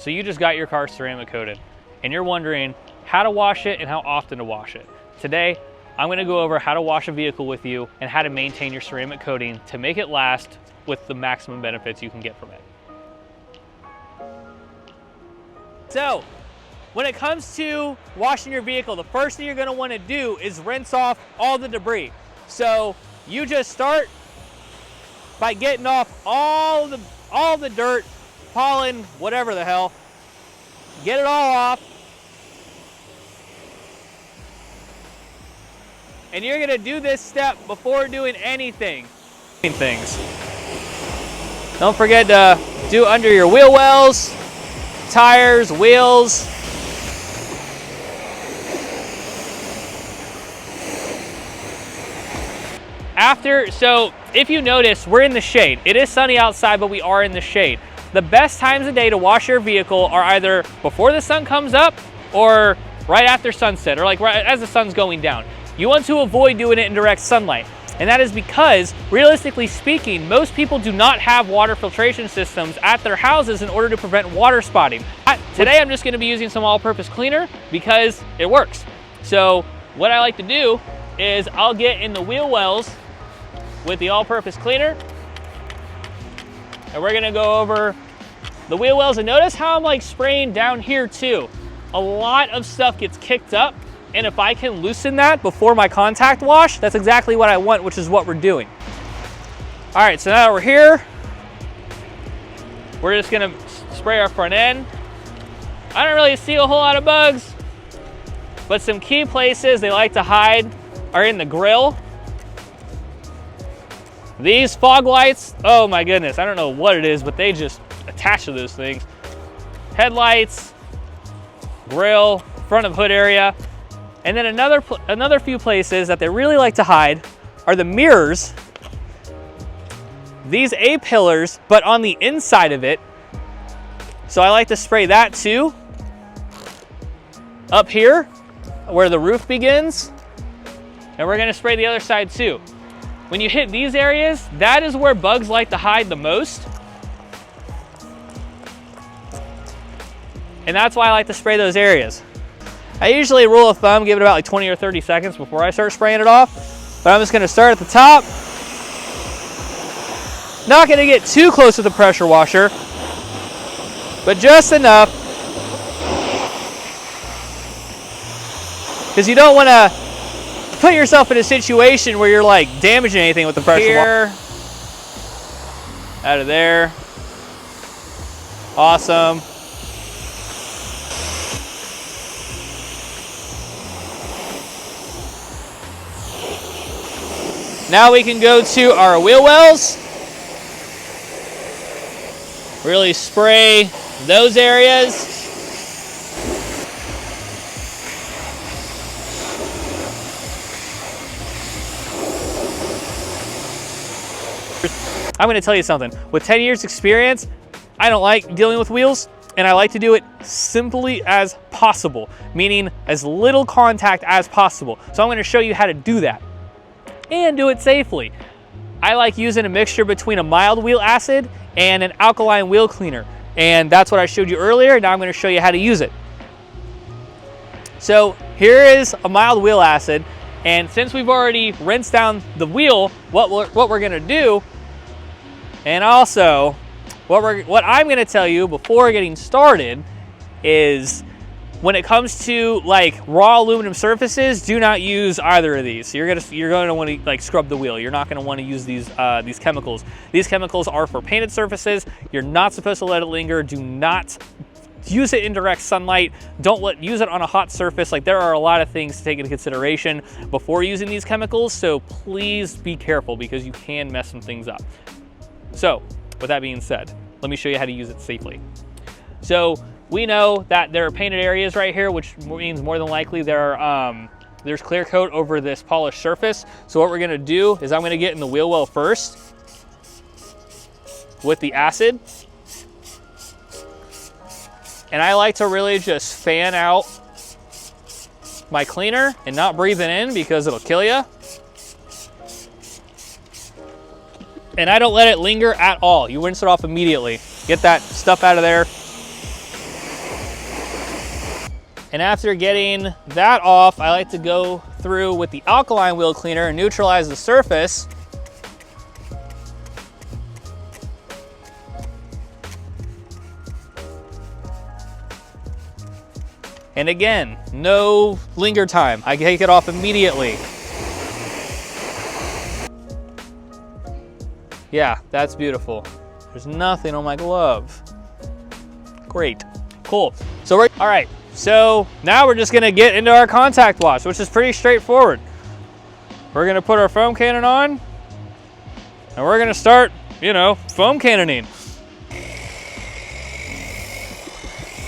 So you just got your car ceramic coated and you're wondering how to wash it and how often to wash it. Today, I'm gonna go over how to wash a vehicle with you and how to maintain your ceramic coating to make it last with the maximum benefits you can get from it. So, when it comes to washing your vehicle, the first thing you're gonna wanna do is rinse off all the debris. So, you just start by getting off all the dirt, pollen, whatever the hell. Get it all off. And you're gonna do this step before doing anything. Don't forget to do under your wheel wells, tires, wheels. So if you notice, we're in the shade. It is sunny outside, but we are in the shade. The best times of day to wash your vehicle are either before the sun comes up or right after sunset, or like right as the sun's going down. You want to avoid doing it in direct sunlight. And that is because, realistically speaking, most people do not have water filtration systems at their houses in order to prevent water spotting. Today I'm just gonna be using some all-purpose cleaner because it works. So what I like to do is I'll get in the wheel wells with the all-purpose cleaner, and we're gonna go over the wheel wells, and notice how I'm like spraying down here too. A lot of stuff gets kicked up, and if I can loosen that before my contact wash, that's exactly what I want, which is what we're doing. All right, so now that we're here, we're just gonna spray our front end. I don't really see a whole lot of bugs, but some key places they like to hide are in the grill. These fog lights, oh my goodness, I don't know what it is, but they just attach to those things. Headlights, grill, front of hood area. And then another few places that they really like to hide are the mirrors. These A-pillars, but on the inside of it. So I like to spray that too. Up here, where the roof begins. And we're gonna spray the other side too. When you hit these areas, that is where bugs like to hide the most. And that's why I like to spray those areas. I usually, rule of thumb, give it about like 20 or 30 seconds before I start spraying it off. But I'm just gonna start at the top. Not gonna get too close to the pressure washer, but just enough. Because you don't wanna put yourself in a situation where you're like damaging anything with the pressure washer. Out of there. Awesome. Now we can go to our wheel wells. Really spray those areas. I'm gonna tell you something. With 10 years experience, I don't like dealing with wheels, and I like to do it simply as possible, meaning as little contact as possible. So I'm gonna show you how to do that and do it safely. I like using a mixture between a mild wheel acid and an alkaline wheel cleaner. And that's what I showed you earlier. Now I'm gonna show you how to use it. So here is a mild wheel acid. And since we've already rinsed down the wheel, what we're gonna do, and also what I'm gonna tell you before getting started is, when it comes to like raw aluminum surfaces, do not use either of these. You're gonna want to like scrub the wheel. You're not gonna want to use these chemicals. These chemicals are for painted surfaces. You're not supposed to let it linger. Do not use it in direct sunlight. Use it on a hot surface. Like, there are a lot of things to take into consideration before using these chemicals. So please be careful, because you can mess some things up. So with that being said, let me show you how to use it safely. So we know that there are painted areas right here, which means more than likely there's clear coat over this polished surface. So what we're gonna do is I'm gonna get in the wheel well first with the acid. And I like to really just fan out my cleaner and not breathe it in, because it'll kill you. And I don't let it linger at all. You rinse it off immediately. Get that stuff out of there. And after getting that off, I like to go through with the alkaline wheel cleaner and neutralize the surface. And again, no linger time. I take it off immediately. Yeah, that's beautiful. There's nothing on my glove. Great, cool. So all right, so now we're just gonna get into our contact wash, which is pretty straightforward. We're gonna put our foam cannon on, and we're gonna start, you know, foam cannoning.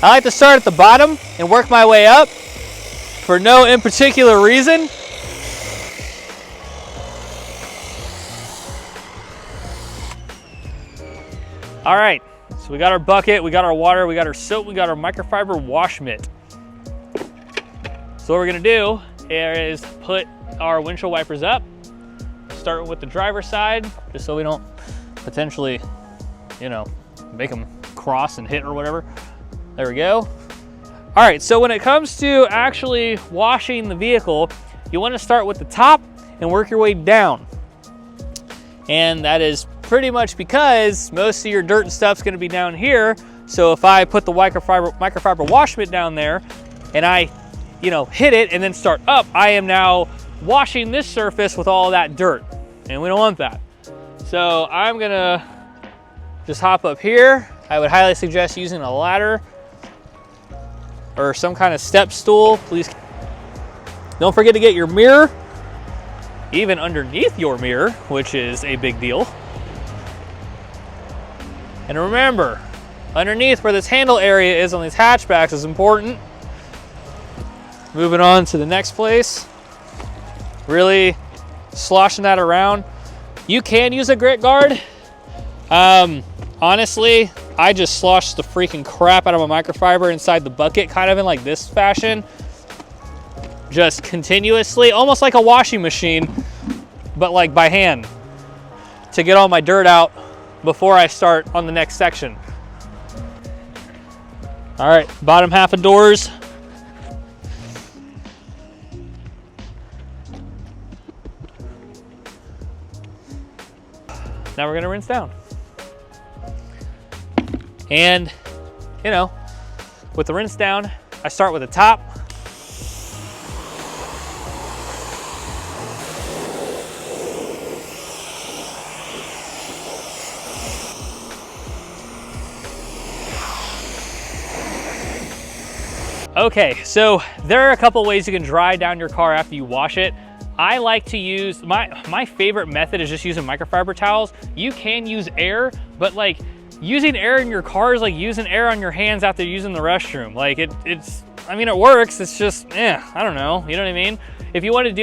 I like to start at the bottom and work my way up for no in particular reason. All right, so we got our bucket, we got our water, we got our soap, we got our microfiber wash mitt. So what we're gonna do is put our windshield wipers up, start with the driver's side, just so we don't potentially, you know, make them cross and hit or whatever. There we go. All right, so when it comes to actually washing the vehicle, you wanna start with the top and work your way down. And that is pretty much because most of your dirt and stuff's gonna be down here. So if I put the microfiber wash mitt down there and I, you know, hit it and then start up, I am now washing this surface with all that dirt, and we don't want that. So I'm gonna just hop up here. I would highly suggest using a ladder or some kind of step stool. Please don't forget to get your mirror, even underneath your mirror, which is a big deal. And remember, underneath where this handle area is on these hatchbacks is important. Moving on to the next place. Really sloshing that around. You can use a grit guard. Honestly, I just sloshed the freaking crap out of my microfiber inside the bucket, kind of in like this fashion. Just continuously, almost like a washing machine, but like by hand, to get all my dirt out before I start on the next section. All right, bottom half of doors. Now we're gonna rinse down. And, you know, with the rinse down, I start with the top. Okay, so there are a couple ways you can dry down your car after you wash it. I like to use, my favorite method is just using microfiber towels. You can use air, but like using air in your car is like using air on your hands after using the restroom. Like it's, I mean, it works, it's just, I don't know, you know what I mean? If you want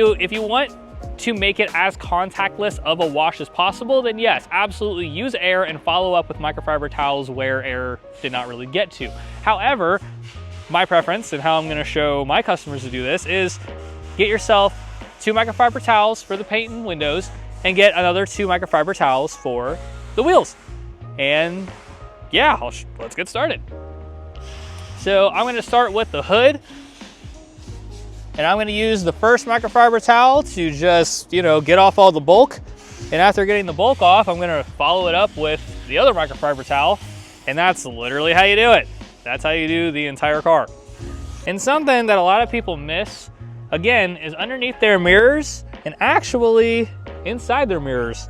to make it as contactless of a wash as possible, then yes, absolutely use air and follow up with microfiber towels where air did not really get to. However, my preference and how I'm gonna show my customers to do this is get yourself 2 microfiber towels for the paint and windows and get another 2 microfiber towels for the wheels. And yeah, let's get started. So I'm gonna start with the hood, and I'm gonna use the first microfiber towel to just, you know, get off all the bulk. And after getting the bulk off, I'm gonna follow it up with the other microfiber towel, and that's literally how you do it. That's how you do the entire car. And something that a lot of people miss, again, is underneath their mirrors and actually inside their mirrors.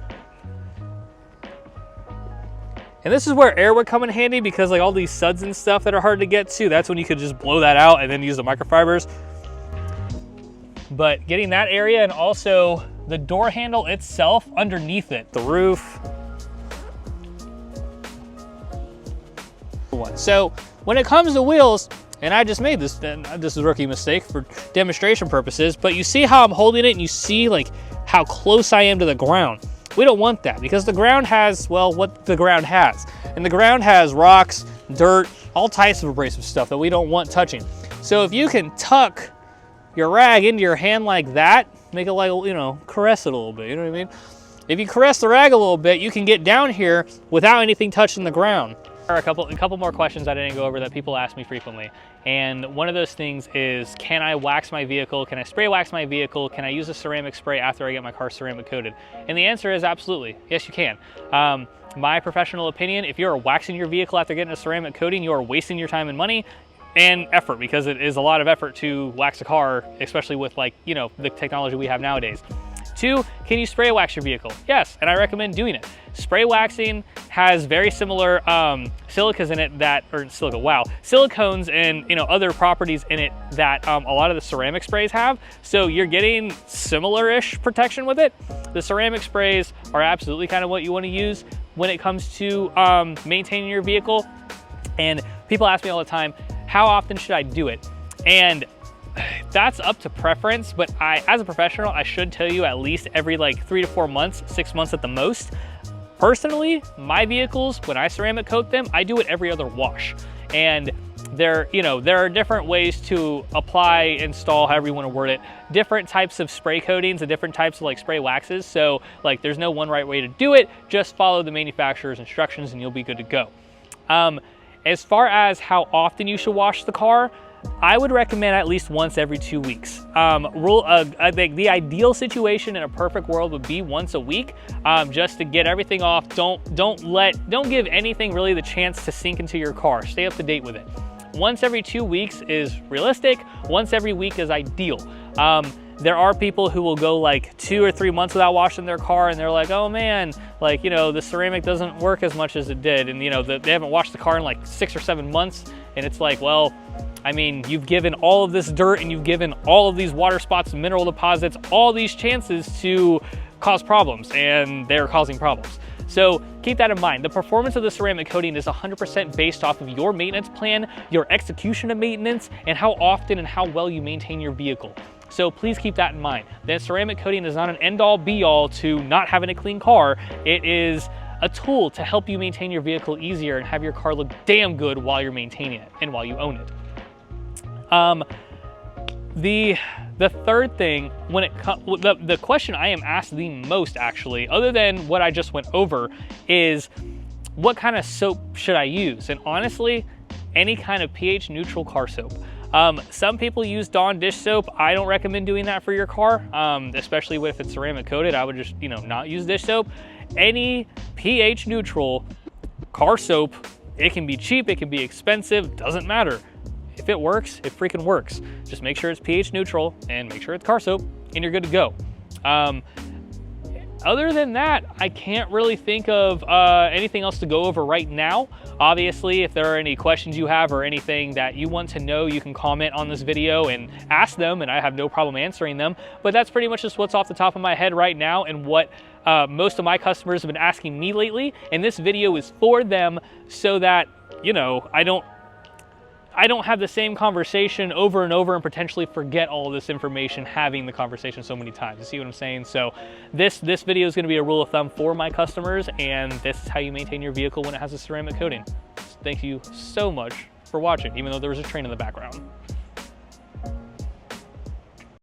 And this is where air would come in handy, because like all these suds and stuff that are hard to get to, that's when you could just blow that out and then use the microfibers. But getting that area, and also the door handle itself underneath it, the roof. So when it comes to wheels, and I just made this is a rookie mistake for demonstration purposes, but you see how I'm holding it and you see like how close I am to the ground. We don't want that, because the ground has, well, what the ground has. And the ground has rocks, dirt, all types of abrasive stuff that we don't want touching. So if you can tuck your rag into your hand like that, make it like, you know, caress it a little bit, you know what I mean? If you caress the rag a little bit, you can get down here without anything touching the ground. A couple more questions I didn't go over that people ask me frequently. And one of those things is, can I wax my vehicle? Can I spray wax my vehicle? Can I use a ceramic spray after I get my car ceramic coated? And the answer is absolutely. Yes, you can. My professional opinion, if you're waxing your vehicle after getting a ceramic coating, you are wasting your time and money and effort, because it is a lot of effort to wax a car, especially with, like, you know, the technology we have nowadays. 2, can you spray wax your vehicle? Yes, and I recommend doing it. Spray waxing has very similar silicones in it silicones and, you know, other properties in it that a lot of the ceramic sprays have. So you're getting similar-ish protection with it. The ceramic sprays are absolutely kind of what you want to use when it comes to maintaining your vehicle. And people ask me all the time, how often should I do it? And that's up to preference, but as a professional, I should tell you at least every like 3 to 4 months, 6 months at the most. Personally, my vehicles, when I ceramic coat them, I do it every other wash. And there are different ways to apply, install, however you want to word it, different types of spray coatings and different types of like spray waxes. So like there's no one right way to do it. Just follow the manufacturer's instructions and you'll be good to go. As far as how often you should wash the car, I would recommend at least once every 2 weeks. I think the ideal situation in a perfect world would be once a week, just to get everything off. Don't give anything really the chance to sink into your car. Stay up to date with it. Once every 2 weeks is realistic. Once every week is ideal. There are people who will go like 2 or 3 months without washing their car, and they're like, oh man, like, you know, the ceramic doesn't work as much as it did. And, you know, they haven't washed the car in like 6 or 7 months. And it's like, well, I mean, you've given all of this dirt and you've given all of these water spots and mineral deposits, all these chances to cause problems, and they're causing problems. So keep that in mind. The performance of the ceramic coating is 100% based off of your maintenance plan, your execution of maintenance, and how often and how well you maintain your vehicle. So please keep that in mind. The ceramic coating is not an end-all be-all to not having a clean car. It is a tool to help you maintain your vehicle easier and have your car look damn good while you're maintaining it and while you own it. The third thing, when it comes, the question I am asked the most, actually, other than what I just went over, is what kind of soap should I use? And honestly, any kind of pH neutral car soap. Some people use Dawn dish soap. I don't recommend doing that for your car, especially if it's ceramic coated. I would just, you know, not use dish soap. Any pH neutral car soap, it can be cheap, it can be expensive, doesn't matter. If it works, it freaking works. Just make sure it's pH neutral and make sure it's car soap and you're good to go. Other than that, I can't really think of anything else to go over right now. Obviously, if there are any questions you have or anything that you want to know, you can comment on this video and ask them, and I have no problem answering them. But that's pretty much just what's off the top of my head right now and what most of my customers have been asking me lately. And this video is for them so that, you know, I don't have the same conversation over and over and potentially forget all of this information having the conversation so many times. You see what I'm saying? So this video is going to be a rule of thumb for my customers, and this is how you maintain your vehicle when it has a ceramic coating. Thank you so much for watching, even though there was a train in the background.